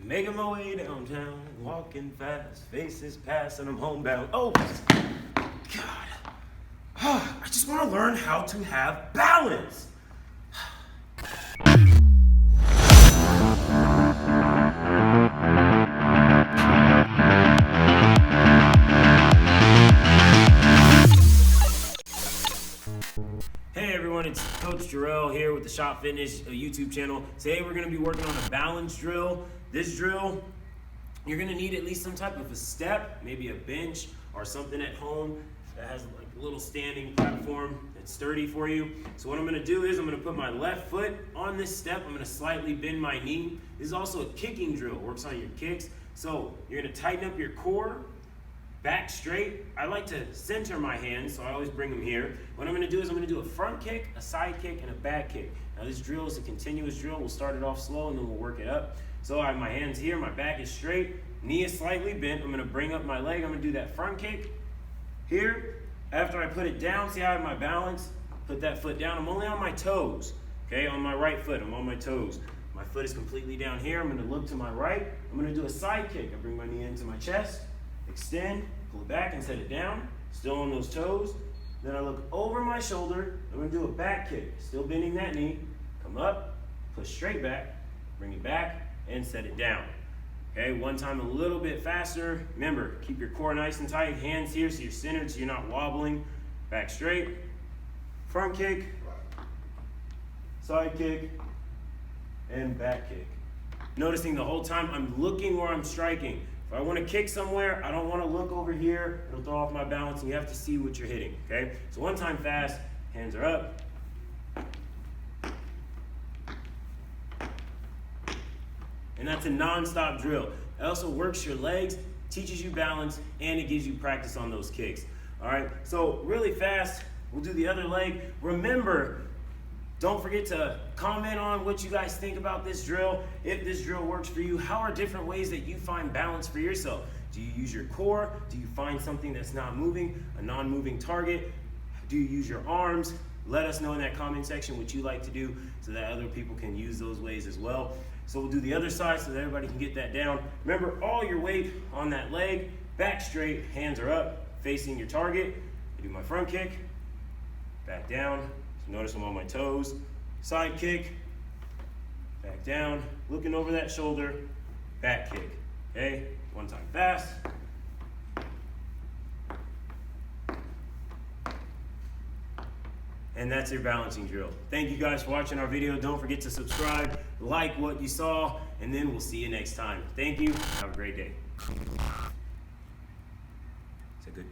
Making my way downtown, walking fast, faces pass, and I'm homebound. Oh, God. I just want to learn how to have balance. Hey everyone, it's Coach Jarrell here with the Shop Fitness YouTube channel. Today we're going to be working on a balance drill. This drill, you're going to need at least some type of a step, maybe a bench or something at home that has like a little standing platform that's sturdy for you. So what I'm going to do is I'm going to put my left foot on this step. I'm going to slightly bend my knee. This is also a kicking drill. It works on your kicks. So you're going to tighten up your core. Back straight. I like to center my hands, so I always bring them here. What I'm going to do is I'm going to do a front kick, a side kick, and a back kick. Now this drill is a continuous drill. We'll start it off slow and then we'll work it up. So I have my hands here, my back is straight, knee is slightly bent. I'm going to bring up my leg. I'm going to do that front kick here. After I put it down, see how I have my balance? Put that foot down. I'm only on my toes, okay? On my right foot, I'm on my toes. My foot is completely down here. I'm going to look to my right. I'm going to do a side kick. I bring my knee into my chest. Extend, pull it back and set it down, still on those toes. Then I look over my shoulder, I'm going to do a back kick, still bending that knee, come up, push straight back, bring it back, and set it down. Okay, one time a little bit faster. Remember, keep your core nice and tight, hands here so you're centered so you're not wobbling. Back straight, front kick, side kick, and back kick. Noticing the whole time I'm looking where I'm striking. If I want to kick somewhere, I don't want to look over here. It'll throw off my balance, and you have to see what you're hitting, okay? So one time fast, hands are up. And that's a non-stop drill. It also works your legs, teaches you balance, and it gives you practice on those kicks. All right, so really fast, we'll do the other leg. Remember, don't forget to comment on what you guys think about this drill. If this drill works for you, how are different ways that you find balance for yourself? Do you use your core? Do you find something that's not moving, a non-moving target? Do you use your arms? Let us know in that comment section what you like to do so that other people can use those ways as well. So we'll do the other side so that everybody can get that down. Remember, all your weight on that leg, back straight, hands are up, facing your target. I do my front kick, back down. Notice I'm on my toes, side kick, back down, looking over that shoulder, back kick, okay? One time fast. And that's your balancing drill. Thank you guys for watching our video. Don't forget to subscribe, like what you saw, and then we'll see you next time. Thank you, have a great day. Is that good?